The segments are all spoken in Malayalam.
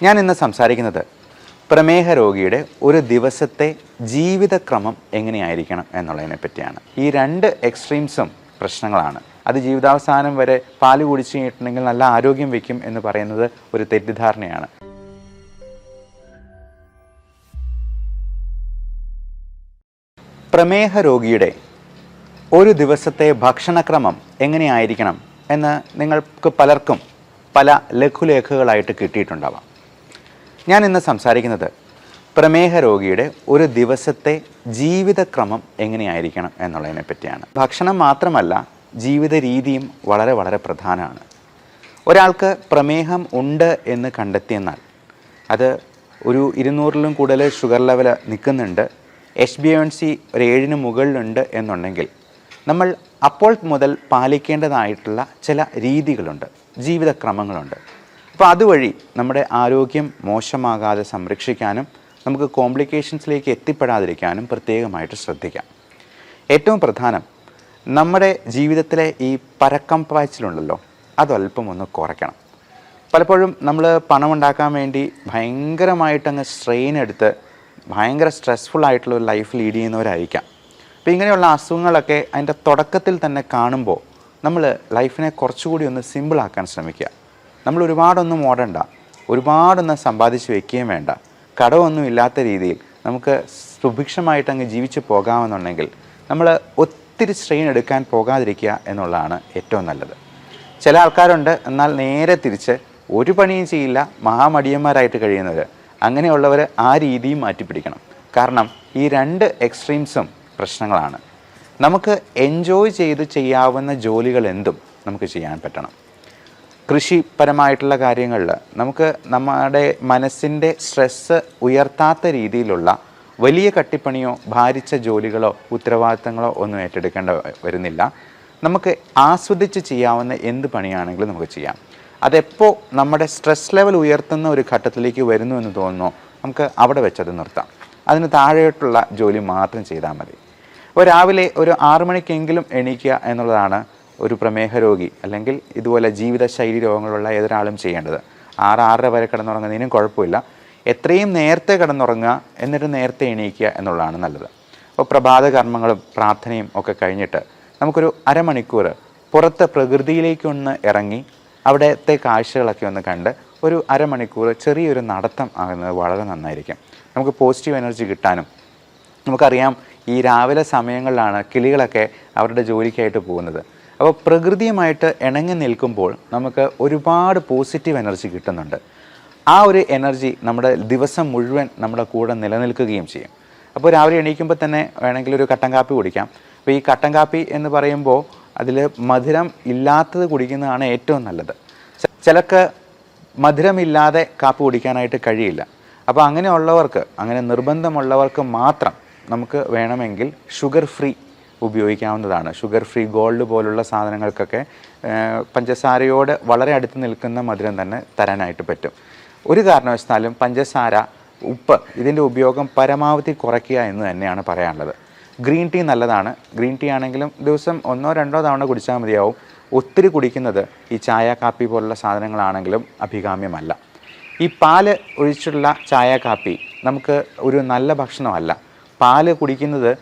ഞാൻ ഇന്ന് സംസാരിക്കുന്നത് പ്രമേഹ രോഗിയുടെ ഒരു ദിവസത്തെ ജീവിതക്രമം എങ്ങനെയായിരിക്കണം എന്നുള്ളതിനെ പറ്റിയാണ്. ഈ രണ്ട് എക്സ്ട്രീംസും പ്രശ്നങ്ങളാണ്. അത് ജീവിതാവസാനം വരെ പാല് കുടിച്ചു കഴിഞ്ഞിട്ടുണ്ടെങ്കിൽ നല്ല ആരോഗ്യം വയ്ക്കും എന്ന് പറയുന്നത് ഒരു തെറ്റിദ്ധാരണയാണ്. പ്രമേഹ രോഗിയുടെ ഒരു ദിവസത്തെ ഭക്ഷണക്രമം എങ്ങനെയായിരിക്കണം എന്ന് നിങ്ങൾക്ക് പലർക്കും പല ലഘുലേഖകളായിട്ട് കിട്ടിയിട്ടുണ്ടാവാം. ഞാൻ ഇന്ന് സംസാരിക്കുന്നത് പ്രമേഹ രോഗിയുടെ ഒരു ദിവസത്തെ ജീവിതക്രമം എങ്ങനെയായിരിക്കണം എന്നുള്ളതിനെ പറ്റിയാണ്. ഭക്ഷണം മാത്രമല്ല, ജീവിത രീതിയും വളരെ വളരെ പ്രധാനമാണ്. ഒരാൾക്ക് പ്രമേഹം ഉണ്ട് എന്ന് കണ്ടെത്തിയെന്നാൽ അത് ഒരു 200-ലും കൂടുതൽ ഷുഗർ ലെവൽ നിൽക്കുന്നുണ്ട്, HbA1c ഒരു 7-ന് മുകളിലുണ്ട് എന്നുണ്ടെങ്കിൽ നമ്മൾ അപ്പോൾ മുതൽ പാലിക്കേണ്ടതായിട്ടുള്ള ചില രീതികളുണ്ട്, ജീവിതക്രമങ്ങളുണ്ട്. അപ്പോൾ അതുവഴി നമ്മുടെ ആരോഗ്യം മോശമാകാതെ സംരക്ഷിക്കാനും നമുക്ക് കോംപ്ലിക്കേഷൻസിലേക്ക് എത്തിപ്പെടാതിരിക്കാനും പ്രത്യേകമായിട്ട് ശ്രദ്ധിക്കാം. ഏറ്റവും പ്രധാനം, നമ്മുടെ ജീവിതത്തിലെ ഈ പരക്കം പാച്ചിലുണ്ടല്ലോ, അതല്പം ഒന്ന് കുറയ്ക്കണം. പലപ്പോഴും നമ്മൾ പണമുണ്ടാക്കാൻ വേണ്ടി ഭയങ്കരമായിട്ടങ്ങ് സ്ട്രെയിൻ എടുത്ത് ഭയങ്കര സ്ട്രെസ്ഫുൾ ആയിട്ടുള്ള ഒരു ലൈഫ് ലീഡ് ചെയ്യുന്നവരായിരിക്കാം. അപ്പോൾ ഇങ്ങനെയുള്ള അസുഖങ്ങളൊക്കെ അതിൻ്റെ തുടക്കത്തിൽ തന്നെ കാണുമ്പോൾ നമ്മൾ ലൈഫിനെ കുറച്ചുകൂടി ഒന്ന് സിമ്പിളാക്കാൻ ശ്രമിക്കുക. നമ്മൾ ഒരുപാടൊന്നും ഓടണ്ട, ഒരുപാടൊന്നും സമ്പാദിച്ച് വയ്ക്കുകയും വേണ്ട, കടമൊന്നും ഇല്ലാത്ത രീതിയിൽ നമുക്ക് സുഭിക്ഷമായിട്ട് അങ്ങ് ജീവിച്ച് പോകാമെന്നുണ്ടെങ്കിൽ നമ്മൾ ഒത്തിരി സ്ട്രെയിൻ എടുക്കാൻ പോകാതിരിക്കുക എന്നുള്ളതാണ് ഏറ്റവും നല്ലത്. ചില ആൾക്കാരുണ്ട്, എന്നാൽ നേരെ തിരിച്ച് ഒരു പണിയും ചെയ്യില്ല, മഹാമടിയന്മാരായിട്ട് കഴിയുന്നത്. അങ്ങനെയുള്ളവർ ആ രീതിയും മാറ്റിപ്പിടിക്കണം. കാരണം ഈ രണ്ട് എക്സ്ട്രീംസും പ്രശ്നങ്ങളാണ്. നമുക്ക് എൻജോയ് ചെയ്ത് ചെയ്യാവുന്ന ജോലികൾ എന്തും നമുക്ക് ചെയ്യാൻ പറ്റണം. കൃഷിപരമായിട്ടുള്ള കാര്യങ്ങളിൽ നമുക്ക് നമ്മുടെ മനസ്സിൻ്റെ സ്ട്രെസ്സ് ഉയർത്താത്ത രീതിയിലുള്ള വലിയ കട്ടിപ്പണിയോ ഭാരിച്ച ജോലികളോ ഉത്തരവാദിത്തങ്ങളോ ഒന്നും ഏറ്റെടുക്കേണ്ട വരുന്നില്ല. നമുക്ക് ആസ്വദിച്ച് ചെയ്യാവുന്ന എന്ത് പണിയാണെങ്കിലും നമുക്ക് ചെയ്യാം. അതെപ്പോൾ നമ്മുടെ സ്ട്രെസ് ലെവൽ ഉയർത്തുന്ന ഒരു ഘട്ടത്തിലേക്ക് വരുന്നു എന്ന് തോന്നുന്നു, നമുക്ക് അവിടെ വെച്ചത് നിർത്താം. അതിന് താഴെയായിട്ടുള്ള ജോലി മാത്രം ചെയ്താൽ മതി. അപ്പോൾ രാവിലെ ഒരു 6 മണിക്കെങ്കിലും എണീക്കുക എന്നുള്ളതാണ് ഒരു പ്രമേഹ രോഗി അല്ലെങ്കിൽ ഇതുപോലെ ജീവിതശൈലി രോഗങ്ങളുള്ള ഏതൊരാളും ചെയ്യേണ്ടത്. 6-6:30 വരെ കിടന്നുറങ്ങുന്നതിനും കുഴപ്പമില്ല. എത്രയും നേരത്തെ കിടന്നുറങ്ങുക, എന്നിട്ട് നേരത്തെ എണീക്കുക എന്നുള്ളതാണ് നല്ലത്. അപ്പോൾ പ്രഭാത കർമ്മങ്ങളും പ്രാർത്ഥനയും ഒക്കെ കഴിഞ്ഞിട്ട് നമുക്കൊരു അരമണിക്കൂർ പുറത്ത് പ്രകൃതിയിലേക്കൊന്ന് ഇറങ്ങി അവിടുത്തെ കാഴ്ചകളൊക്കെ ഒന്ന് കണ്ട് ഒരു അരമണിക്കൂർ ചെറിയൊരു നടത്തം ആകുന്നത് വളരെ നന്നായിരിക്കും. നമുക്ക് പോസിറ്റീവ് എനർജി കിട്ടാനും. നമുക്കറിയാം, ഈ രാവിലെ സമയങ്ങളിലാണ് കിളികളൊക്കെ അവരുടെ ജോലിക്കായിട്ട് പോകുന്നത്. അപ്പോൾ പ്രകൃതിയുമായിട്ട് ഇണങ്ങി നിൽക്കുമ്പോൾ നമുക്ക് ഒരുപാട് പോസിറ്റീവ് എനർജി കിട്ടുന്നുണ്ട്. ആ ഒരു എനർജി നമ്മുടെ ദിവസം മുഴുവൻ നമ്മുടെ കൂടെ നിലനിൽക്കുകയും ചെയ്യും. അപ്പോൾ രാവിലെ എണീക്കുമ്പോൾ തന്നെ വേണമെങ്കിൽ ഒരു കട്ടൻ കാപ്പി കുടിക്കാം. അപ്പോൾ ഈ കട്ടൻ കാപ്പി എന്ന് പറയുമ്പോൾ അതിൽ മധുരം ഇല്ലാത്തത് കുടിക്കുന്നതാണ് ഏറ്റവും നല്ലത്. ചിലർക്ക് മധുരമില്ലാതെ കാപ്പി കുടിക്കാനായിട്ട് കഴിയില്ല. അപ്പോൾ അങ്ങനെയുള്ളവർക്ക്, അങ്ങനെ നിർബന്ധമുള്ളവർക്ക് മാത്രം നമുക്ക് വേണമെങ്കിൽ ഷുഗർ ഫ്രീ ഉപയോഗിക്കാവുന്നതാണ്. ഷുഗർ ഫ്രീ ഗോൾഡ് പോലുള്ള സാധനങ്ങൾക്കൊക്കെ പഞ്ചസാരയോട് വളരെ അടുത്ത് നിൽക്കുന്ന മധുരം തന്നെ തരാനായിട്ട് പറ്റും. ഒരു കാരണവശാലും പഞ്ചസാര, ഉപ്പ് ഇതിൻ്റെ ഉപയോഗം പരമാവധി കുറയ്ക്കുക എന്ന് തന്നെയാണ് പറയാനുള്ളത്. ഗ്രീൻ ടീ നല്ലതാണ്. ഗ്രീൻ ടീ ആണെങ്കിലും ദിവസം 1-2 തവണ കുടിച്ചാൽ മതിയാവും. ഒത്തിരി കുടിക്കുന്നത് ഈ ചായ കാപ്പി പോലുള്ള സാധനങ്ങളാണെങ്കിലും അഭികാമ്യമല്ല. ഈ പാല് ഒഴിച്ചുള്ള ചായ കാപ്പി നമുക്ക് ഒരു നല്ല ഭക്ഷണമല്ല. പാല് കുടിക്കുന്നത്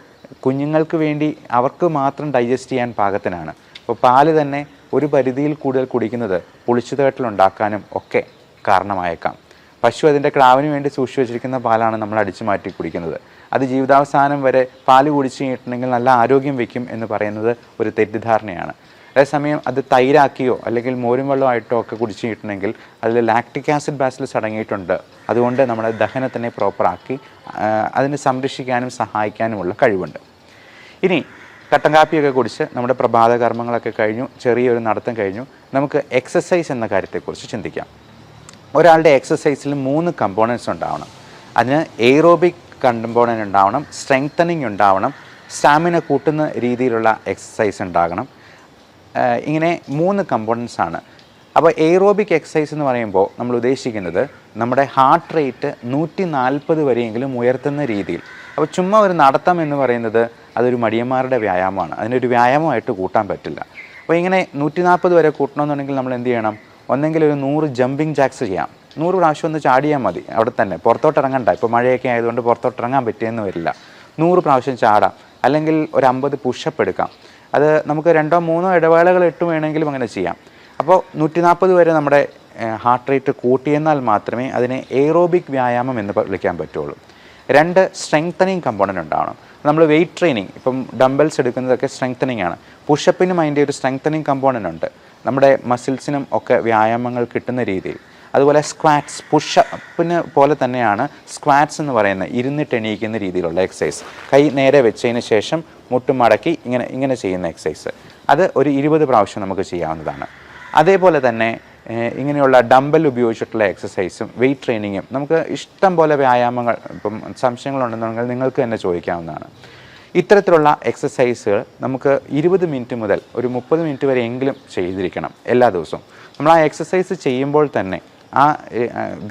കുഞ്ഞുങ്ങൾക്ക് വേണ്ടി അവർക്ക് മാത്രം ഡൈജസ്റ്റ് ചെയ്യാൻ പാകത്തിനാണ്. അപ്പോൾ പാല് തന്നെ ഒരു പരിധിയിൽ കൂടുതൽ കുടിക്കുന്നത് പുളിച്ചുതേട്ടലുണ്ടാക്കാനും ഒക്കെ കാരണമായേക്കാം. പശു അതിൻ്റെ ക്രാവിന് വേണ്ടി സൂക്ഷിച്ചു വെച്ചിരിക്കുന്ന പാലാണ് നമ്മൾ അടിച്ചു മാറ്റി കുടിക്കുന്നത്. അത് ജീവിതാവസാനം വരെ പാല് കുടിച്ചു കഴിഞ്ഞിട്ടുണ്ടെങ്കിൽ നല്ല ആരോഗ്യം വയ്ക്കും എന്ന് പറയുന്നത് ഒരു തെറ്റിദ്ധാരണയാണ്. അതേസമയം അത് തൈരാക്കിയോ അല്ലെങ്കിൽ മോരും വെള്ളമായിട്ടോ ഒക്കെ കുടിച്ചു കഴിഞ്ഞിട്ടുണ്ടെങ്കിൽ അതിൽ ലാക്റ്റിക് ആസിഡ് ബാസിലസ് അടങ്ങിയിട്ടുണ്ട്. അതുകൊണ്ട് നമ്മുടെ ദഹനത്തിനെ പ്രോപ്പറാക്കി അതിനെ സംരക്ഷിക്കാനും സഹായിക്കാനുമുള്ള കഴിവുണ്ട്. ഇനി കട്ടൻ കാപ്പിയൊക്കെ കുടിച്ച് നമ്മുടെ പ്രഭാത കർമ്മങ്ങളൊക്കെ കഴിഞ്ഞു, ചെറിയൊരു നടത്തം കഴിഞ്ഞു, നമുക്ക് എക്സസൈസ് എന്ന കാര്യത്തെക്കുറിച്ച് ചിന്തിക്കാം. ഒരാളുടെ എക്സസൈസിൽ 3 കമ്പോണൻസ് ഉണ്ടാവണം. അതിന് എയ്റോബിക് കമ്പോണൻ്റ് ഉണ്ടാവണം, സ്ട്രെങ്തനിങ് ഉണ്ടാവണം, സ്റ്റാമിന കൂട്ടുന്ന രീതിയിലുള്ള എക്സസൈസ് ഉണ്ടാകണം. ഇങ്ങനെ 3 കമ്പോണൻസ് ആണ്. അപ്പോൾ എയ്റോബിക് എക്സസൈസ് എന്ന് പറയുമ്പോൾ നമ്മൾ ഉദ്ദേശിക്കുന്നത് നമ്മുടെ ഹാർട്ട് റേറ്റ് 140 വരെയെങ്കിലും ഉയർത്തുന്ന രീതിയിൽ. അപ്പോൾ ചുമ്മാ ഒരു നടത്തം എന്ന് പറയുന്നത് അതൊരു മടിയന്മാരുടെ വ്യായാമമാണ്. അതിനൊരു വ്യായാമമായിട്ട് കൂട്ടാൻ പറ്റില്ല. അപ്പോൾ ഇങ്ങനെ 140 വരെ കൂട്ടണമെന്നുണ്ടെങ്കിൽ നമ്മൾ എന്ത് ചെയ്യണം? ഒന്നെങ്കിൽ ഒരു 100 ജമ്പിങ് ജാക്സ് ചെയ്യാം, 100 പ്രാവശ്യം ഒന്ന് ചാടിയാൽ മതി, അവിടെ തന്നെ പുറത്തോട്ട് ഇറങ്ങണ്ട. ഇപ്പോൾ മഴയൊക്കെ ആയതുകൊണ്ട് പുറത്തോട്ട് ഇറങ്ങാൻ പറ്റിയെന്ന് വരില്ല. 100 പ്രാവശ്യം ചാടാം, അല്ലെങ്കിൽ ഒരു 50 പുഷപ്പ് എടുക്കാം. അത് നമുക്ക് 2-3 ഇടവേളകൾ ഇട്ട് വേണമെങ്കിലും അങ്ങനെ ചെയ്യാം. അപ്പോൾ 140 വരെ നമ്മുടെ ഹാർട്ട് റേറ്റ് കൂട്ടിയെന്നാൽ മാത്രമേ അതിനെ എയ്റോബിക് വ്യായാമം എന്ന് വിളിക്കാൻ പറ്റുള്ളൂ. 2 സ്ട്രെങ്തനിങ് കമ്പോണൻ്റ് ഉണ്ടാവണം. നമ്മൾ വെയിറ്റ് ട്രെയിനിങ്, ഇപ്പം ഡംബൽസ് എടുക്കുന്നതൊക്കെ സ്ട്രെങ്തനിങ് ആണ്. പുഷപ്പിനും അതിൻ്റെ ഒരു സ്ട്രെങ്തനിങ് കമ്പോണൻ്റ് ഉണ്ട്, നമ്മുടെ മസിൽസിനും ഒക്കെ വ്യായാമങ്ങൾ കിട്ടുന്ന രീതിയിൽ. അതുപോലെ സ്ക്വാറ്റ്സ്, പുഷപ്പിന് പോലെ തന്നെയാണ് സ്ക്വാറ്റ്സ് എന്ന് പറയുന്നത്, ഇരുന്നിട്ട് എണീക്കുന്ന രീതിയിലുള്ള എക്സസൈസ്. കൈ നേരെ വെച്ചതിന് ശേഷം മുട്ട് മടക്കി ഇങ്ങനെ ചെയ്യുന്ന എക്സസൈസ്, അത് ഒരു 20 പ്രാവശ്യം നമുക്ക് ചെയ്യാവുന്നതാണ്. അതേപോലെ തന്നെ ഇങ്ങനെയുള്ള ഡംബൽ ഉപയോഗിച്ചിട്ടുള്ള എക്സസൈസും വെയിറ്റ് ട്രെയിനിങ്ങും നമുക്ക് ഇഷ്ടം പോലെ വ്യായാമങ്ങൾ, ഇപ്പം സംശയങ്ങളുണ്ടെന്നുണ്ടെങ്കിൽ നിങ്ങൾക്ക് തന്നെ ചോദിക്കാവുന്നതാണ്. ഇത്തരത്തിലുള്ള എക്സസൈസുകൾ നമുക്ക് 20 മിനിറ്റ് മുതൽ ഒരു 30 മിനിറ്റ് വരെ എങ്കിലും ചെയ്തിരിക്കണം എല്ലാ ദിവസവും. നമ്മൾ ആ എക്സസൈസ് ചെയ്യുമ്പോൾ തന്നെ ആ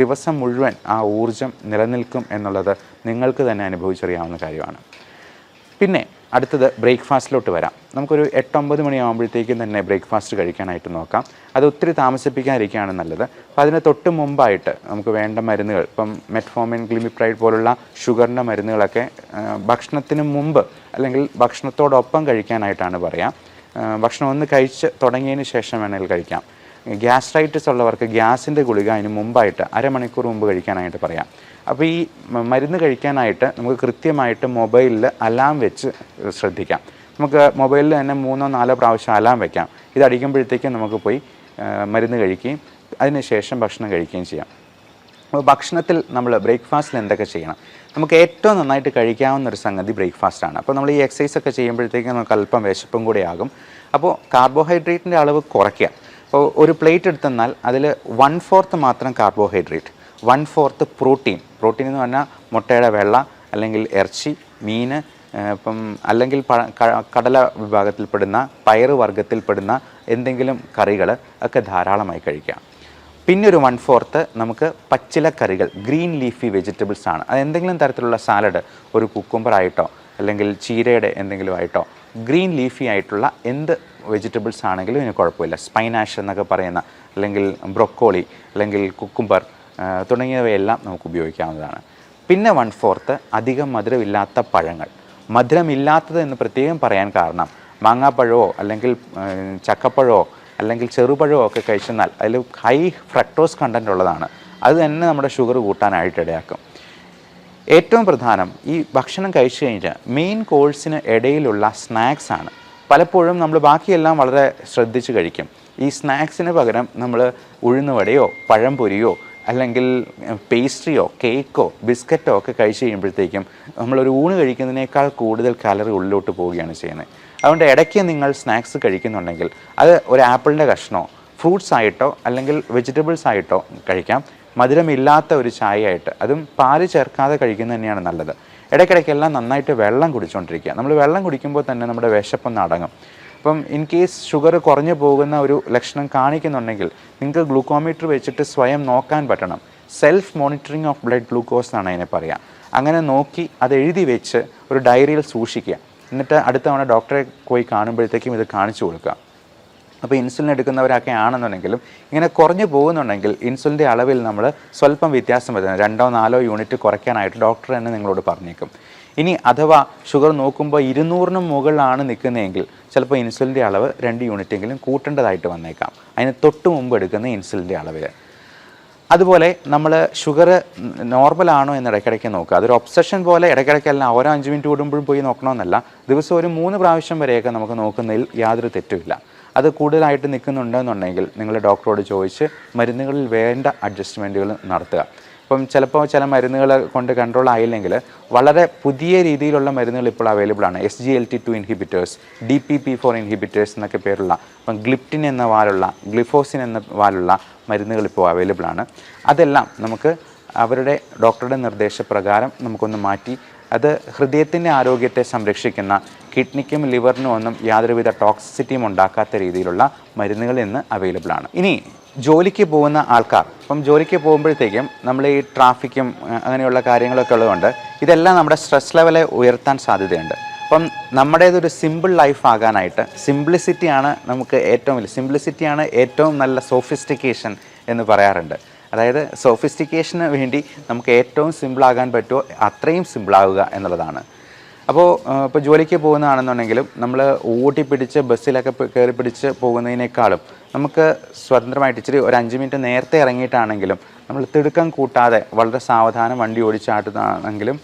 ദിവസം മുഴുവൻ ആ ഊർജം നിലനിൽക്കും എന്നുള്ളത് നിങ്ങൾക്ക് തന്നെ അനുഭവിച്ചറിയാവുന്ന കാര്യമാണ്. പിന്നെ അടുത്തത് ബ്രേക്ക്ഫാസ്റ്റിലോട്ട് വരാം. നമുക്കൊരു 8-9 മണിയാകുമ്പോഴത്തേക്കും തന്നെ ബ്രേക്ക്ഫാസ്റ്റ് കഴിക്കാനായിട്ട് നോക്കാം. അത് ഒത്തിരി താമസിപ്പിക്കാതിരിക്കുകയാണ് നല്ലത്. അപ്പോൾ അതിന് തൊട്ട് മുമ്പായിട്ട് നമുക്ക് വേണ്ട മരുന്നുകൾ, ഇപ്പം മെറ്റ്ഫോമിൻ, ഗ്ലിമിപ്രൈഡ് പോലുള്ള ഷുഗറിൻ്റെ മരുന്നുകളൊക്കെ ഭക്ഷണത്തിന് മുമ്പ് അല്ലെങ്കിൽ ഭക്ഷണത്തോടൊപ്പം കഴിക്കാനായിട്ടാണ് പറയാം. ഭക്ഷണം ഒന്ന് കഴിച്ച് തുടങ്ങിയതിന് ശേഷം വേണമെങ്കിൽ കഴിക്കാം. ഗ്യാസ്ട്രൈറ്റിസ് ഉള്ളവർക്ക് ഗ്യാസിൻ്റെ ഗുളിക അതിന് മുമ്പായിട്ട് അരമണിക്കൂർ മുമ്പ് കഴിക്കാനായിട്ട് പറയാം. അപ്പോൾ ഈ മരുന്ന് കഴിക്കാനായിട്ട് നമുക്ക് കൃത്യമായിട്ട് മൊബൈലിൽ അലാം വെച്ച് ശ്രദ്ധിക്കാം. നമുക്ക് മൊബൈലിൽ തന്നെ 3-4 പ്രാവശ്യം അലാം വയ്ക്കാം. ഇതടിക്കുമ്പോഴത്തേക്കും നമുക്ക് പോയി മരുന്ന് കഴിക്കുകയും അതിനുശേഷം ഭക്ഷണം കഴിക്കുകയും ചെയ്യാം. അപ്പോൾ ഭക്ഷണത്തിൽ നമ്മൾ ബ്രേക്ക്ഫാസ്റ്റിൽ എന്തൊക്കെ ചെയ്യണം? നമുക്ക് ഏറ്റവും നന്നായിട്ട് കഴിക്കാവുന്നൊരു സംഗതി ബ്രേക്ക്ഫാസ്റ്റാണ്. അപ്പോൾ നമ്മൾ ഈ എക്സസൈസൊക്കെ ചെയ്യുമ്പോഴത്തേക്കും നമുക്ക് അല്പം വിശപ്പും കൂടെ ആകും. അപ്പോൾ കാർബോഹൈഡ്രേറ്റിൻ്റെ അളവ് കുറയ്ക്കുക. അപ്പോൾ ഒരു പ്ലേറ്റ് എടുത്തെന്നാൽ അതിൽ 1/4 മാത്രം കാർബോഹൈഡ്രേറ്റ്, 1/4 പ്രോട്ടീൻ എന്ന് പറഞ്ഞാൽ മുട്ടയുടെ വെള്ള, അല്ലെങ്കിൽ ഇറച്ചി, മീൻ, ഇപ്പം അല്ലെങ്കിൽ കടല വിഭാഗത്തിൽപ്പെടുന്ന പയറ് വർഗ്ഗത്തിൽപ്പെടുന്ന എന്തെങ്കിലും കറികൾ ഒക്കെ ധാരാളമായി കഴിക്കാം. പിന്നെ ഒരു 1/4 നമുക്ക് പച്ചിലക്കറികൾ, ഗ്രീൻ ലീഫി വെജിറ്റബിൾസ് ആണ്. അത് എന്തെങ്കിലും തരത്തിലുള്ള സാലഡ്, ഒരു കുക്കുംബറായിട്ടോ അല്ലെങ്കിൽ ചീരയുടെ എന്തെങ്കിലും ആയിട്ടോ, ഗ്രീൻ ലീഫി ആയിട്ടുള്ള എന്ത് വെജിറ്റബിൾസ് ആണെങ്കിലും ഇതിന് കുഴപ്പമില്ല. സ്പൈനാഷ് എന്നൊക്കെ പറയുന്ന, അല്ലെങ്കിൽ ബ്രൊക്കോളി, അല്ലെങ്കിൽ കുക്കുംബർ തുടങ്ങിയവയെല്ലാം നമുക്ക് ഉപയോഗിക്കാവുന്നതാണ്. പിന്നെ 1/4 അധികം മധുരമില്ലാത്ത പഴങ്ങൾ. മധുരമില്ലാത്തത് എന്ന് പ്രത്യേകം പറയാൻ കാരണം മാങ്ങാപ്പഴമോ അല്ലെങ്കിൽ ചക്കപ്പഴമോ അല്ലെങ്കിൽ ചെറുപഴമോ ഒക്കെ കഴിച്ചെന്നാൽ അതിൽ ഹൈ ഫ്രക്ടോസ് കണ്ടൻറ്റ് ഉള്ളതാണ്. അത് തന്നെ നമ്മുടെ ഷുഗർ കൂട്ടാനായിട്ട് ഇടയാക്കും. ഏറ്റവും പ്രധാനം ഈ ഭക്ഷണം കഴിച്ചു കഴിഞ്ഞാൽ മെയിൻ കോഴ്സിന് ഇടയിലുള്ള സ്നാക്സ് ആണ്. പലപ്പോഴും നമ്മൾ ബാക്കിയെല്ലാം വളരെ ശ്രദ്ധിച്ച് കഴിക്കും. ഈ സ്നാക്സിന് പകരം നമ്മൾ ഉഴുന്നുവടയോ പഴംപൊരിയോ അല്ലെങ്കിൽ പേസ്ട്രിയോ കേക്കോ ബിസ്ക്കറ്റോ ഒക്കെ കഴിച്ച് കഴിയുമ്പോഴത്തേക്കും നമ്മളൊരു ഊണ് കഴിക്കുന്നതിനേക്കാൾ കൂടുതൽ കാലറി ഉള്ളിലോട്ട് പോവുകയാണ് ചെയ്യുന്നത്. അതുകൊണ്ട് ഇടയ്ക്ക് നിങ്ങൾ സ്നാക്സ് കഴിക്കുന്നുണ്ടെങ്കിൽ അത് ഒരു ആപ്പിളിൻ്റെ കഷ്ണമോ ഫ്രൂട്ട്സ് ആയിട്ടോ അല്ലെങ്കിൽ വെജിറ്റബിൾസ് ആയിട്ടോ കഴിക്കാം. മധുരമില്ലാത്ത ഒരു ചായ ആയിട്ട്, അതും പാല് ചേർക്കാതെ കഴിക്കുന്നത് തന്നെയാണ് നല്ലത്. ഇടയ്ക്കിടയ്ക്കെല്ലാം നന്നായിട്ട് വെള്ളം കുടിച്ചുകൊണ്ടിരിക്കുക. നമ്മൾ വെള്ളം കുടിക്കുമ്പോൾ തന്നെ നമ്മുടെ വിശപ്പൊന്ന് അടങ്ങും. അപ്പം ഇൻ കേസ് ഷുഗർ കുറഞ്ഞു പോകുന്ന ഒരു ലക്ഷണം കാണിക്കുന്നുണ്ടെങ്കിൽ നിങ്ങൾക്ക് ഗ്ലൂക്കോമീറ്റർ വെച്ചിട്ട് സ്വയം നോക്കാൻ പറ്റണം. Self monitoring of blood glucose എന്നാണ് അതിനെ പറയുക. അങ്ങനെ നോക്കി അത് എഴുതി വെച്ച് ഒരു ഡയറിയിൽ സൂക്ഷിക്കുക. എന്നിട്ട് അടുത്ത തവണ ഡോക്ടറെ പോയി കാണുമ്പോഴത്തേക്കും ഇത് കാണിച്ചു കൊടുക്കുക. അപ്പോൾ ഇൻസുലിൻ എടുക്കുന്നവരൊക്കെ ആണെന്നുണ്ടെങ്കിലും ഇങ്ങനെ കുറഞ്ഞു പോകുന്നുണ്ടെങ്കിൽ ഇൻസുലിൻ്റെ അളവിൽ നമ്മൾ സ്വല്പം വ്യത്യാസം വരുന്നത് 2-4 യൂണിറ്റ് കുറയ്ക്കാനായിട്ട് ഡോക്ടർ തന്നെ നിങ്ങളോട് പറഞ്ഞേക്കും. ഇനി അഥവാ ഷുഗർ നോക്കുമ്പോൾ 200-ന് മുകളിലാണ് നിൽക്കുന്നതെങ്കിൽ ചിലപ്പോൾ ഇൻസുലിൻ്റെ അളവ് 2 യൂണിറ്റെങ്കിലും കൂട്ടേണ്ടതായിട്ട് വന്നേക്കാം, അതിന് തൊട്ട് മുമ്പ് എടുക്കുന്ന ഇൻസുലിൻ്റെ അളവിൽ. അതുപോലെ നമ്മൾ ഷുഗർ നോർമലാണോ എന്ന് ഇടയ്ക്കിടയ്ക്ക് നോക്കുക. അതൊരു ഒബ്സഷൻ പോലെ ഇടയ്ക്കിടയ്ക്കെല്ലാം ഓരോ 5 മിനിറ്റ് കൂടുമ്പോഴും പോയി നോക്കണമെന്നല്ല. ദിവസം ഒരു 3 പ്രാവശ്യം വരെയൊക്കെ നമുക്ക് നോക്കുന്നതിൽ യാതൊരു തെറ്റുമില്ല. അത് കൂടുതലായിട്ട് നിൽക്കുന്നുണ്ടെന്നുണ്ടെങ്കിൽ നിങ്ങൾ ഡോക്ടറോട് ചോദിച്ച് മരുന്നുകളിൽ വേണ്ട അഡ്ജസ്റ്റ്മെൻറ്റുകൾ നടത്തുക. ഇപ്പം ചിലപ്പോൾ ചില മരുന്നുകൾ കൊണ്ട് കൺട്രോൾ ആയില്ലെങ്കിൽ വളരെ പുതിയ രീതിയിലുള്ള മരുന്നുകൾ ഇപ്പോൾ അവൈലബിൾ ആണ്. SGLT2 ഇൻഹിബിറ്റേഴ്സ്, DPP4 ഇൻഹിബിറ്റേഴ്സ് എന്നൊക്കെ പേരുള്ള, ഇപ്പം ഗ്ലിപ്റ്റിൻ എന്ന വാലുള്ള, ഗ്ലിഫോസിൻ എന്ന വാലുള്ള മരുന്നുകൾ ഇപ്പോൾ അവൈലബിൾ ആണ്. അതെല്ലാം നമുക്ക് അവരുടെ ഡോക്ടറുടെ നിർദ്ദേശപ്രകാരം നമുക്കൊന്ന് മാറ്റി അത് ഹൃദയത്തിൻ്റെ ആരോഗ്യത്തെ സംരക്ഷിക്കുന്ന, കിഡ്നിക്കും ലിവറിനും ഒന്നും യാതൊരുവിധ ടോക്സിസിറ്റിയും ഉണ്ടാക്കാത്ത രീതിയിലുള്ള മരുന്നുകൾ ഇന്ന് അവൈലബിൾ ആണ്. ഇനി ജോലിക്ക് പോകുന്ന ആൾക്കാർ, ഇപ്പം ജോലിക്ക് പോകുമ്പോഴത്തേക്കും നമ്മൾ ഈ ട്രാഫിക്കും അങ്ങനെയുള്ള കാര്യങ്ങളൊക്കെ ഉള്ളതുകൊണ്ട് ഇതെല്ലാം നമ്മുടെ സ്ട്രെസ് ലെവലെ ഉയർത്താൻ സാധ്യതയുണ്ട്. അപ്പം നമ്മുടേതൊരു സിമ്പിൾ ലൈഫ് ആകാനായിട്ട് സിംപ്ലിസിറ്റിയാണ് നമുക്ക് ഏറ്റവും വലിയ, സിംപ്ലിസിറ്റിയാണ് ഏറ്റവും നല്ല സോഫിസ്റ്റിക്കേഷൻ എന്ന് പറയാറുണ്ട്. അതായത് സോഫിസ്റ്റിക്കേഷന് വേണ്ടി നമുക്ക് ഏറ്റവും സിമ്പിളാകാൻ പറ്റുമോ അത്രയും സിമ്പിളാവുക എന്നുള്ളതാണ്. അപ്പോൾ ഇപ്പോൾ ജോലിക്ക് പോകുന്നതാണെന്നുണ്ടെങ്കിലും നമ്മൾ ഓട്ടിപ്പിടിച്ച് ബസ്സിലൊക്കെ കയറി പിടിച്ച് പോകുന്നതിനേക്കാളും നമുക്ക് സ്വതന്ത്രമായിട്ട് ഇച്ചിരി ഒരു 5 മിനിറ്റ് നേരത്തെ ഇറങ്ങിയിട്ടാണെങ്കിലും നമ്മൾ തിടുക്കം കൂട്ടാതെ വളരെ സാവധാനം വണ്ടി ഓടിച്ചാട്ടുന്നതാണെങ്കിലും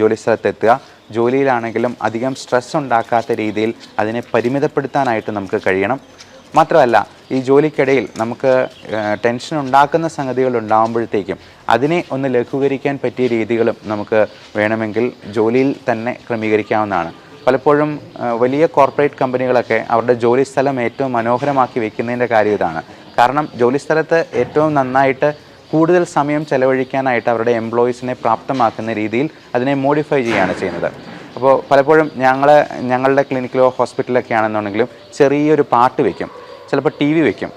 ജോലി സ്ഥലത്തെത്തുക. ജോലിയിലാണെങ്കിലും അധികം സ്ട്രെസ് ഉണ്ടാക്കാത്ത രീതിയിൽ അതിനെ പരിമിതപ്പെടുത്താനായിട്ട് നമുക്ക് കഴിയണം. മാത്രമല്ല ഈ ജോലിക്കിടയിൽ നമുക്ക് ടെൻഷൻ ഉണ്ടാക്കുന്ന സംഗതികൾ ഉണ്ടാകുമ്പോഴത്തേക്കും അതിനെ ഒന്ന് ലഘൂകരിക്കാൻ പറ്റിയ രീതികളും നമുക്ക് വേണമെങ്കിൽ ജോലിയിൽ തന്നെ ക്രമീകരിക്കാവുന്നതാണ്. പലപ്പോഴും വലിയ കോർപ്പറേറ്റ് കമ്പനികളൊക്കെ അവരുടെ ജോലി സ്ഥലം ഏറ്റവും മനോഹരമാക്കി വെക്കുന്നതിൻ്റെ കാര്യം ഇതാണ്. കാരണം ജോലി സ്ഥലത്ത് ഏറ്റവും നന്നായിട്ട് കൂടുതൽ സമയം ചെലവഴിക്കാനായിട്ട് അവരുടെ എംപ്ലോയീസിനെ പ്രാപ്തമാക്കുന്ന രീതിയിൽ അതിനെ മോഡിഫൈ ചെയ്യുകയാണ് ചെയ്യുന്നത്. അപ്പോൾ പലപ്പോഴും ഞങ്ങളുടെ ക്ലിനിക്കിലോ ഹോസ്പിറ്റലിലൊക്കെ ആണെന്നുണ്ടെങ്കിലും ചെറിയൊരു പാട്ട് വയ്ക്കും, ചിലപ്പോൾ ടി വി വയ്ക്കും.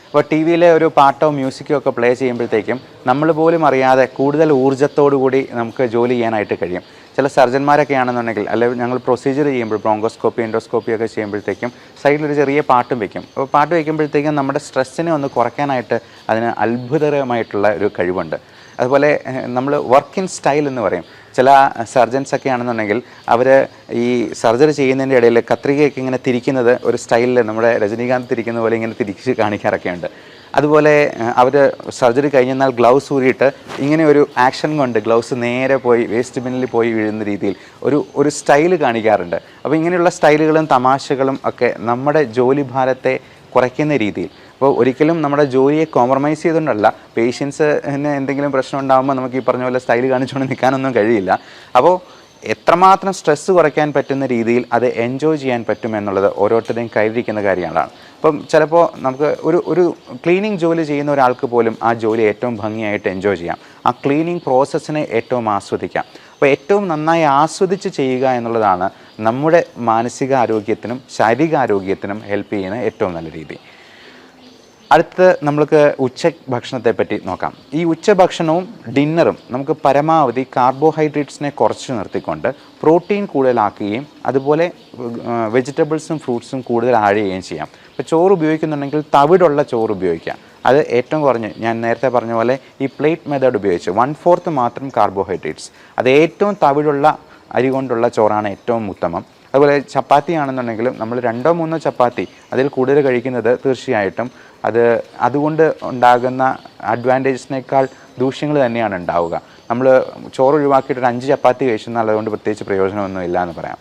അപ്പോൾ ടി വിയിലെ ഒരു പാട്ടോ മ്യൂസിക്കോ ഒക്കെ പ്ലേ ചെയ്യുമ്പോഴത്തേക്കും നമ്മൾ പോലും അറിയാതെ കൂടുതൽ ഊർജ്ജത്തോടു കൂടി നമുക്ക് ജോലി ചെയ്യാനായിട്ട് കഴിയും. ചില സർജന്മാരൊക്കെ ആണെന്നുണ്ടെങ്കിൽ അല്ലെങ്കിൽ ഞങ്ങൾ പ്രൊസീജിയർ ചെയ്യുമ്പോൾ ബ്രോങ്കോസ്കോപ്പി എൻഡോസ്കോപ്പി ഒക്കെ ചെയ്യുമ്പോഴത്തേക്കും സൈഡിലൊരു ചെറിയ പാട്ടും വയ്ക്കും. അപ്പോൾ പാട്ട് വയ്ക്കുമ്പോഴത്തേക്കും നമ്മുടെ സ്ട്രെസ്സിനെ ഒന്ന് കുറയ്ക്കാനായിട്ട് അതിന് അത്ഭുതകരമായിട്ടുള്ള ഒരു കഴിവുണ്ട്. അതുപോലെ നമ്മൾ വർക്ക് ഇൻ സ്റ്റൈൽ എന്ന് പറയും. ചില സർജൻസ് ഒക്കെ ആണെന്നുണ്ടെങ്കിൽ അവർ ഈ സർജറി ചെയ്യുന്നതിൻ്റെ ഇടയിൽ കത്രികയൊക്കെ ഇങ്ങനെ തിരിക്കുന്നത് ഒരു സ്റ്റൈലിൽ നമ്മുടെ രജനീകാന്ത് തിരിക്കുന്ന പോലെ ഇങ്ങനെ തിരിച്ച് കാണിക്കാറൊക്കെ ഉണ്ട്. അതുപോലെ അവർ സർജറി കഴിഞ്ഞെന്നാൽ ഗ്ലൗസ് ഊരിയിട്ട് ഇങ്ങനെ ഒരു ആക്ഷൻ കൊണ്ട് ഗ്ലൗസ് നേരെ പോയി വേസ്റ്റ് ബിന്നിൽ പോയി വീഴുന്ന രീതിയിൽ ഒരു സ്റ്റൈൽ കാണിക്കാറുണ്ട്. അപ്പോൾ ഇങ്ങനെയുള്ള സ്റ്റൈലുകളും തമാശകളും ഒക്കെ നമ്മുടെ ജോലി ഭാരത്തെ കുറയ്ക്കുന്ന രീതിയിൽ, അപ്പോൾ ഒരിക്കലും നമ്മുടെ ജോലിയെ കോംപ്രമൈസ് ചെയ്തുകൊണ്ടല്ല, പേഷ്യൻസിന് എന്തെങ്കിലും പ്രശ്നം ഉണ്ടാകുമ്പോൾ നമുക്ക് ഈ പറഞ്ഞ പോലെ സ്റ്റൈൽ കാണിച്ചുകൊണ്ട് നിൽക്കാനൊന്നും കഴിയില്ല. അപ്പോൾ എത്രമാത്രം സ്ട്രെസ്സ് കുറയ്ക്കാൻ പറ്റുന്ന രീതിയിൽ അത് എൻജോയ് ചെയ്യാൻ പറ്റും എന്നുള്ളത് ഓരോരുത്തരുടെയും കയ്യിലിരിക്കുന്ന കാര്യങ്ങളാണ്. അപ്പം ചിലപ്പോൾ നമുക്ക് ഒരു ക്ലീനിങ് ജോലി ചെയ്യുന്ന ഒരാൾക്ക് പോലും ആ ജോലി ഏറ്റവും ഭംഗിയായിട്ട് എൻജോയ് ചെയ്യാം, ആ ക്ലീനിങ് പ്രോസസ്സിനെ ഏറ്റവും ആസ്വദിക്കാം. അപ്പോൾ ഏറ്റവും നന്നായി ആസ്വദിച്ച് ചെയ്യുക എന്നുള്ളതാണ് നമ്മുടെ മാനസികാരോഗ്യത്തിനും ശാരീരികാരോഗ്യത്തിനും ഹെൽപ്പ് ചെയ്യുന്ന ഏറ്റവും നല്ല രീതി. അടുത്ത് നമ്മൾക്ക് ഉച്ചഭക്ഷണത്തെ പറ്റി നോക്കാം. ഈ ഉച്ചഭക്ഷണവും ഡിന്നറും നമുക്ക് പരമാവധി കാർബോഹൈഡ്രേറ്റ്സിനെ കുറച്ച് നിർത്തിക്കൊണ്ട് പ്രോട്ടീൻ കൂടുതലാക്കുകയും അതുപോലെ വെജിറ്റബിൾസും ഫ്രൂട്ട്സും കൂടുതൽ ആഡ് ചെയ്യുകയും ചെയ്യാം. ഇപ്പോൾ ചോറ് ഉപയോഗിക്കുന്നുണ്ടെങ്കിൽ തവിടുള്ള ചോറ് ഉപയോഗിക്കാം. അത് ഏറ്റവും കുറഞ്ഞ് ഞാൻ നേരത്തെ പറഞ്ഞ പോലെ ഈ പ്ലേറ്റ് മെത്തേഡ് ഉപയോഗിച്ച് 1/4 മാത്രം കാർബോഹൈഡ്രേറ്റ്സ്, അത് ഏറ്റവും തവിടുള്ള അരി കൊണ്ടുള്ള ചോറാണ് ഏറ്റവും ഉത്തമം. അതുപോലെ ചപ്പാത്തി ആണെന്നുണ്ടെങ്കിലും നമ്മൾ 2-3 ചപ്പാത്തി അതിൽ കൂടുതൽ കഴിക്കുന്നത് തീർച്ചയായിട്ടും അതുകൊണ്ട് ഉണ്ടാകുന്ന അഡ്വാൻറ്റേജസിനേക്കാൾ ദൂഷ്യങ്ങൾ തന്നെയാണ് ഉണ്ടാവുക. നമ്മൾ ചോറ് ഒഴിവാക്കിയിട്ട് 5 ചപ്പാത്തി കഴിച്ചെന്നാൽ അതുകൊണ്ട് പ്രത്യേകിച്ച് പ്രയോജനമൊന്നും ഇല്ല എന്ന് പറയാം.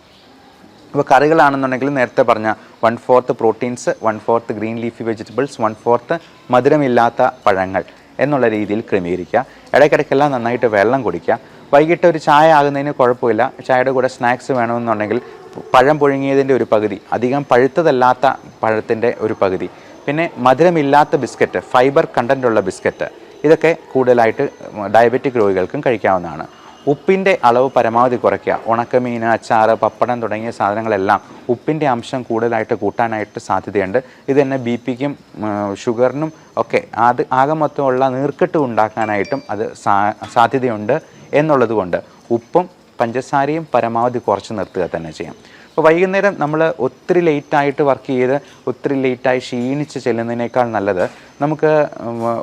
ഇപ്പോൾ കറികളാണെന്നുണ്ടെങ്കിൽ നേരത്തെ പറഞ്ഞ 1/4 പ്രോട്ടീൻസ്, 1/4 ഗ്രീൻ ലീഫി വെജിറ്റബിൾസ്, 1/4 മധുരമില്ലാത്ത പഴങ്ങൾ എന്നുള്ള രീതിയിൽ ക്രമീകരിക്കുക. ഇടയ്ക്കിടയ്ക്കെല്ലാം നന്നായിട്ട് വെള്ളം കുടിക്കുക. വൈകിട്ട് ഒരു ചായ ആകുന്നതിന് കുഴപ്പമില്ല. ചായയുടെ കൂടെ സ്നാക്സ് വേണമെന്നുണ്ടെങ്കിൽ പഴം പുഴുങ്ങിയതിൻ്റെ ഒരു പകുതി, അധികം പഴുത്തതല്ലാത്ത പഴത്തിൻ്റെ ഒരു പകുതി, പിന്നെ മധുരമില്ലാത്ത ബിസ്ക്കറ്റ്, ഫൈബർ കണ്ടൻ്റുള്ള ബിസ്ക്കറ്റ്, ഇതൊക്കെ കൂടുതലായിട്ട് ഡയബറ്റിക് രോഗികൾക്കും കഴിക്കാവുന്നതാണ്. ഉപ്പിൻ്റെ അളവ് പരമാവധി കുറയ്ക്കുക. ഉണക്കമീൻ, അച്ചാറ്, പപ്പടം തുടങ്ങിയ സാധനങ്ങളെല്ലാം ഉപ്പിൻ്റെ അംശം കൂടുതലായിട്ട് കൂട്ടാനായിട്ട് സാധ്യതയുണ്ട്. ഇത് തന്നെ BP-ക്കും ഷുഗറിനും ഒക്കെ ആകെ മൊത്തമുള്ള നീർക്കെട്ട് ഉണ്ടാക്കാനായിട്ടും അത് സാധ്യതയുണ്ട് എന്നുള്ളത് കൊണ്ട് ഉപ്പും പഞ്ചസാരയും പരമാവധി കുറച്ച് നിർത്തുക തന്നെ ചെയ്യാം. അപ്പോൾ വൈകുന്നേരം നമ്മൾ ഒത്തിരി ലേറ്റായിട്ട് വർക്ക് ചെയ്ത് ഒത്തിരി ലേറ്റായി ക്ഷീണിച്ച് ചെല്ലുന്നതിനേക്കാൾ നല്ലത് നമുക്ക്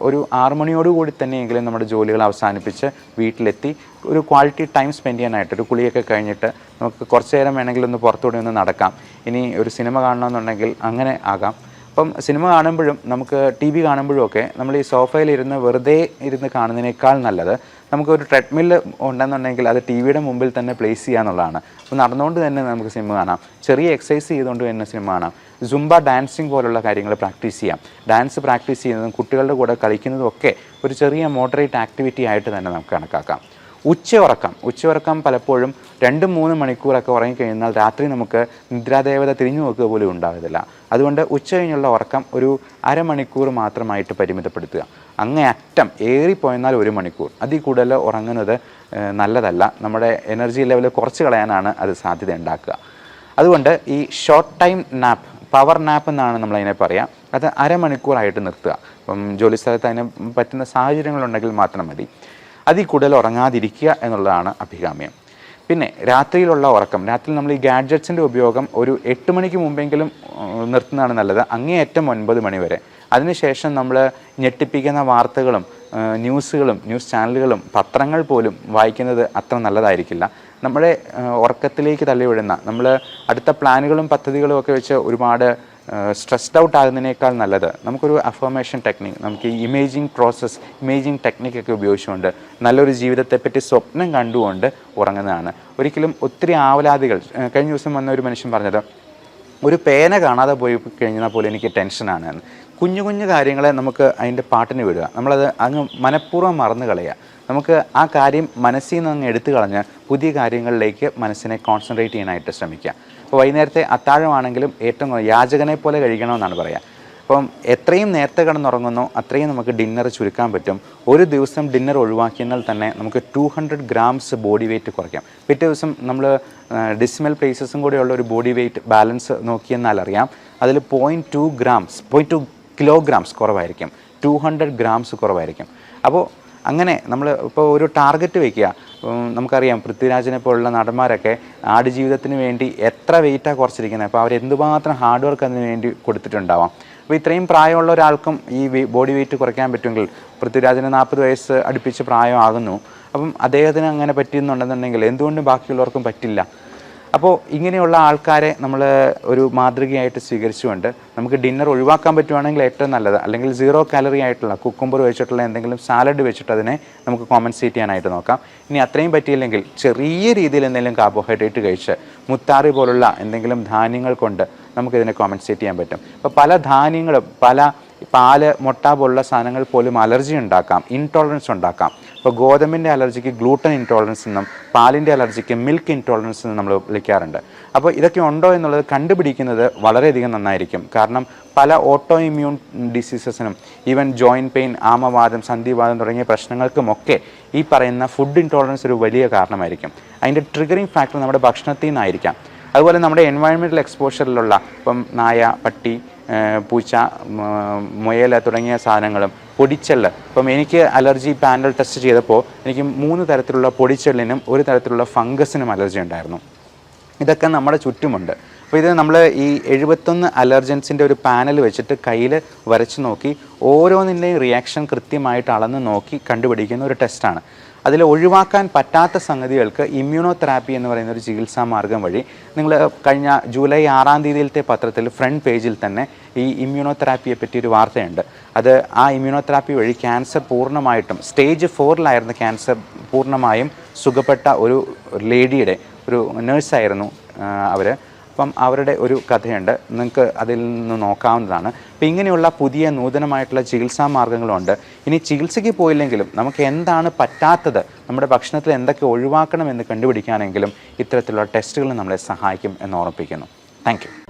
ഒരു 6 മണിയോടുകൂടി തന്നെയെങ്കിലും നമ്മുടെ ജോലികൾ അവസാനിപ്പിച്ച് വീട്ടിലെത്തി ഒരു ക്വാളിറ്റി ടൈം സ്പെൻഡ് ചെയ്യാനായിട്ട്, ഒരു കുളിയൊക്കെ കഴിഞ്ഞിട്ട് നമുക്ക് കുറച്ച് നേരം വേണമെങ്കിൽ ഒന്ന് പുറത്തുകൂടി ഒന്ന് നടക്കാം. ഇനി ഒരു സിനിമ കാണണമെന്നുണ്ടെങ്കിൽ അങ്ങനെ ആകാം. അപ്പം സിനിമ കാണുമ്പോഴും നമുക്ക് TV കാണുമ്പോഴും ഒക്കെ നമ്മൾ ഈ സോഫയിലിരുന്ന് വെറുതെ ഇരുന്ന് കാണുന്നതിനേക്കാൾ നല്ലത് നമുക്കൊരു ട്രെഡ്മില്ല് ഉണ്ടെന്നുണ്ടെങ്കിൽ അത് TV-യുടെ മുമ്പിൽ തന്നെ പ്ലേസ് ചെയ്യുക എന്നുള്ളതാണ്. അപ്പോൾ നടന്നുകൊണ്ട് തന്നെ നമുക്ക് സിനിമ കാണാം, ചെറിയ എക്സസൈസ് ചെയ്തുകൊണ്ട് തന്നെ സിനിമ കാണാം. സുംബ ഡാൻസിങ് പോലുള്ള കാര്യങ്ങൾ പ്രാക്ടീസ് ചെയ്യാം. ഡാൻസ് പ്രാക്ടീസ് ചെയ്യുന്നതും കുട്ടികളുടെ കൂടെ കളിക്കുന്നതും ഒക്കെ ഒരു ചെറിയ മോഡറേറ്റ് ആക്ടിവിറ്റി ആയിട്ട് തന്നെ നമുക്ക് കണക്കാക്കാം. ഉച്ചയുറക്കം പലപ്പോഴും 2-3 മണിക്കൂറൊക്കെ ഉറങ്ങിക്കഴിഞ്ഞാൽ രാത്രി നമുക്ക് നിദ്രാദേവത തിരിഞ്ഞു നോക്കുക പോലും ഉണ്ടാകുന്നില്ല. അതുകൊണ്ട് ഉച്ച കഴിഞ്ഞുള്ള ഉറക്കം ഒരു അരമണിക്കൂർ മാത്രമായിട്ട് പരിമിതപ്പെടുത്തുക. അങ്ങേയറ്റം ഏറിപ്പോയെന്നാൽ 1 മണിക്കൂർ, അതിൽ കൂടുതൽ ഉറങ്ങുന്നത് നല്ലതല്ല. നമ്മുടെ എനർജി ലെവൽ കുറച്ച് കളയാനാണ് അത് സാധ്യത ഉണ്ടാക്കുക. അതുകൊണ്ട് ഈ short time nap, power nap എന്നാണ് നമ്മളതിനെ പറയുക, അത് അരമണിക്കൂറായിട്ട് നിർത്തുക. ഇപ്പം ജോലി സ്ഥലത്ത് അതിന് പറ്റുന്ന സാഹചര്യങ്ങളുണ്ടെങ്കിൽ മാത്രം മതി. അതിൽ കൂടുതൽ ഉറങ്ങാതിരിക്കുക എന്നുള്ളതാണ് അഭികാമ്യം. പിന്നെ രാത്രിയിലുള്ള ഉറക്കം, രാത്രി നമ്മൾ ഈ ഗാഡ്ജറ്റ്സിൻ്റെ ഉപയോഗം ഒരു 8 മണിക്ക് മുമ്പെങ്കിലും നിർത്തുന്നതാണ് നല്ലത്, അങ്ങേയറ്റം 9 മണി വരെ. അതിനുശേഷം നമ്മൾ ഞെട്ടിപ്പിക്കുന്ന വാർത്തകളും ന്യൂസ് ചാനലുകളും പത്രങ്ങൾ പോലും വായിക്കുന്നത് അത്ര നല്ലതായിരിക്കില്ല. നമ്മുടെ ഉറക്കത്തിലേക്ക് തള്ളിവിടുന്ന, നമ്മൾ അടുത്ത പ്ലാനുകളും പദ്ധതികളും ഒക്കെ വെച്ച് ഒരുപാട് സ്ട്രെസ്ഡ് ഔട്ട് ആകുന്നതിനേക്കാൾ നല്ലത് നമുക്കൊരു അഫർമേഷൻ ടെക്നിക്ക്, നമുക്ക് ഈ ഇമേജിങ് ടെക്നിക്കൊക്കെ ഉപയോഗിച്ചുകൊണ്ട് നല്ലൊരു ജീവിതത്തെപ്പറ്റി സ്വപ്നം കണ്ടുകൊണ്ട് ഉറങ്ങുന്നതാണ്. ഒരിക്കലും ഒത്തിരി ആവലാതികൾ, കഴിഞ്ഞ ദിവസം വന്ന ഒരു മനുഷ്യൻ പറഞ്ഞത്, ഒരു പേന കാണാതെ പോയി കഴിഞ്ഞാൽ പോലും എനിക്ക് ടെൻഷനാണ് എന്ന്. കുഞ്ഞു കുഞ്ഞു കാര്യങ്ങളെ നമുക്ക് അതിൻ്റെ പാട്ടിന് വിടുക, നമ്മളത് അങ്ങ് മനഃപൂർവ്വം മറന്നു കളയുക. നമുക്ക് ആ കാര്യം മനസ്സിൽ നിന്ന് അങ്ങ് എടുത്തു കളഞ്ഞ് പുതിയ കാര്യങ്ങളിലേക്ക് മനസ്സിനെ കോൺസെൻട്രേറ്റ് ചെയ്യാനായിട്ട് ശ്രമിക്കുക. അപ്പോൾ വൈകുന്നേരത്തെ അത്താഴമാണെങ്കിലും ഏറ്റവും യാചകനെ പോലെ കഴിക്കണമെന്നാണ് പറയുക. അപ്പം എത്രയും നേരത്തെ കിടന്നുറങ്ങുന്നോ അത്രയും നമുക്ക് ഡിന്നർ ചുരുക്കാൻ പറ്റും. ഒരു ദിവസം ഡിന്നർ ഒഴിവാക്കിയാൽ തന്നെ നമുക്ക് 200 grams ബോഡി വെയിറ്റ് കുറയ്ക്കാം. പിറ്റേ ദിവസം നമ്മൾ ഡെസിമൽ പ്ലേസസും കൂടെയുള്ള ഒരു ബോഡി വെയിറ്റ് ബാലൻസ് നോക്കിയെന്നാൽ അറിയാം, അതിൽ 0.2 kilograms കുറവായിരിക്കും, 200 grams കുറവായിരിക്കും. അപ്പോൾ അങ്ങനെ നമ്മൾ ഇപ്പോൾ ഒരു ടാർഗറ്റ് വയ്ക്കുക. നമുക്കറിയാം പൃഥ്വിരാജിനെ പോലുള്ള നടന്മാരൊക്കെ ആടുജീവിതത്തിന് വേണ്ടി എത്ര വെയിറ്റാണ് കുറച്ചിരിക്കുന്നത്. അപ്പോൾ അവരെന്തുമാത്രം ഹാർഡ് വർക്ക് അതിന് വേണ്ടി കൊടുത്തിട്ടുണ്ടാവാം. അപ്പോൾ ഇത്രയും പ്രായമുള്ള ഒരാൾക്കും ഈ ബോഡി വെയിറ്റ് കുറയ്ക്കാൻ പറ്റുമെങ്കിൽ, പൃഥ്വിരാജിന് 40 വയസ്സ് അടുപ്പിച്ച് പ്രായമാകുന്നു, അപ്പം അദ്ദേഹത്തിന് അങ്ങനെ പറ്റുന്നുണ്ടെന്നുണ്ടെങ്കിൽ എന്തുകൊണ്ട് ബാക്കിയുള്ളവർക്കും പറ്റില്ല? അപ്പോൾ ഇങ്ങനെയുള്ള ആൾക്കാരെ നമ്മൾ ഒരു മാതൃകയായിട്ട് സ്വീകരിച്ചുകൊണ്ട് നമുക്ക് ഡിന്നർ ഒഴിവാക്കാൻ പറ്റുവാണെങ്കിൽ ഏറ്റവും നല്ലത്. അല്ലെങ്കിൽ 0 calorie ആയിട്ടുള്ള കുക്കുംബർ വെച്ചിട്ടുള്ള എന്തെങ്കിലും സാലഡ് വെച്ചിട്ട് അതിനെ നമുക്ക് കോമ്പൻസേറ്റ് ചെയ്യാനായിട്ട് നോക്കാം. ഇനി അത്രയും പറ്റിയില്ലെങ്കിൽ ചെറിയ രീതിയിൽ എന്തെങ്കിലും കാർബോഹൈഡ്രേറ്റ് കഴിച്ച് മുത്താറി പോലുള്ള എന്തെങ്കിലും ധാന്യങ്ങൾ കൊണ്ട് നമുക്കിതിനെ കോമ്പൻസേറ്റ് ചെയ്യാൻ പറ്റും. ഇപ്പോൾ പല ധാന്യങ്ങളും, പാല്, മുട്ട പോലുള്ള സാധനങ്ങൾ പോലും അലർജി ഉണ്ടാക്കാം, ഇൻടോളറൻസ് ഉണ്ടാക്കാം. ഇപ്പോൾ ഗോതമ്പിൻ്റെ അലർജിക്ക് ഗ്ലൂട്ടൻ ഇൻടോളറൻസ് എന്നും പാലിൻ്റെ അലർജിക്ക് മിൽക്ക് ഇൻടോളറൻസ് എന്നും നമ്മൾ വിളിക്കാറുണ്ട്. അപ്പോൾ ഇതൊക്കെ ഉണ്ടോ എന്നുള്ളത് കണ്ടുപിടിക്കുന്നത് വളരെയധികം നന്നായിരിക്കും. കാരണം പല ഓട്ടോ ഇമ്മ്യൂൺ ഡിസീസസിനും, ഈവൻ ജോയിൻറ്റ് പെയിൻ, ആമവാദം, സന്ധിവാദം തുടങ്ങിയ പ്രശ്നങ്ങൾക്കുമൊക്കെ ഈ പറയുന്ന ഫുഡ് ഇൻടോളറൻസ് ഒരു വലിയ കാരണമായിരിക്കും. അതിൻ്റെ ട്രിഗറിങ് ഫാക്ടർ നമ്മുടെ ഭക്ഷണത്തിൽ നിന്നായിരിക്കാം. അതുപോലെ നമ്മുടെ എൻവയൺമെൻറ്റൽ എക്സ്പോഷറിലുള്ള ഇപ്പം നായ, പട്ടി, പൂച്ച, മുയൽ തുടങ്ങിയ സാധനങ്ങളും, പൊടിച്ചെള്ള്. ഇപ്പം എനിക്ക് അലർജി പാനൽ ടെസ്റ്റ് ചെയ്തപ്പോൾ എനിക്ക് 3 തരത്തിലുള്ള പൊടിച്ചെള്ളിനും 1 തരത്തിലുള്ള ഫംഗസിനും അലർജി ഉണ്ടായിരുന്നു. ഇതൊക്കെ നമ്മുടെ ചുറ്റുമുണ്ട്. അപ്പോൾ ഇത് നമ്മൾ ഈ 71 അലർജൻസിൻ്റെ ഒരു പാനൽ വെച്ചിട്ട് കയ്യിൽ വരച്ച് നോക്കി ഓരോന്നിൻ്റെയും റിയാക്ഷൻ കൃത്യമായിട്ട് അളന്ന് നോക്കി കണ്ടുപിടിക്കുന്ന ഒരു ടെസ്റ്റാണ്. അതിൽ ഒഴിവാക്കാൻ പറ്റാത്ത സംഗതികൾക്ക് ഇമ്മ്യൂണോതെറാപ്പി എന്ന് പറയുന്ന ഒരു ചികിത്സാ മാർഗം വഴി, നിങ്ങൾ കഴിഞ്ഞ ജൂലൈ 6-ാം തീയതിയിലത്തെ പത്രത്തിൽ ഫ്രണ്ട് പേജിൽ തന്നെ ഈ ഇമ്മ്യൂണോതെറാപ്പിയെ പറ്റി ഒരു വാർത്തയുണ്ട്. അത് ആ ഇമ്മ്യൂണോതെറാപ്പി വഴി ക്യാൻസർ പൂർണ്ണമായിട്ടും, സ്റ്റേജ് 4-ലായിരുന്ന ക്യാൻസർ പൂർണ്ണമായും സുഖപ്പെട്ട ഒരു ലേഡിയുടെ, ഒരു നേഴ്സായിരുന്നു അവർ. അപ്പം അവരുടെ ഒരു കഥയുണ്ട്, നിങ്ങൾക്ക് അതിൽ നിന്ന് നോക്കാവുന്നതാണ്. അപ്പം ഇങ്ങനെയുള്ള പുതിയ നൂതനമായിട്ടുള്ള ചികിത്സാ മാർഗ്ഗങ്ങളുണ്ട്. ഇനി ചികിത്സയ്ക്ക് പോയില്ലെങ്കിലും നമുക്ക് എന്താണ് പറ്റാത്തത്, നമ്മുടെ ഭക്ഷണത്തിൽ എന്തൊക്കെ ഒഴിവാക്കണം എന്ന് കണ്ടുപിടിക്കാനെങ്കിലും ഇത്തരത്തിലുള്ള ടെസ്റ്റുകൾ നമ്മളെ സഹായിക്കും എന്ന് ഓർമ്മിപ്പിക്കുന്നു. Thank you.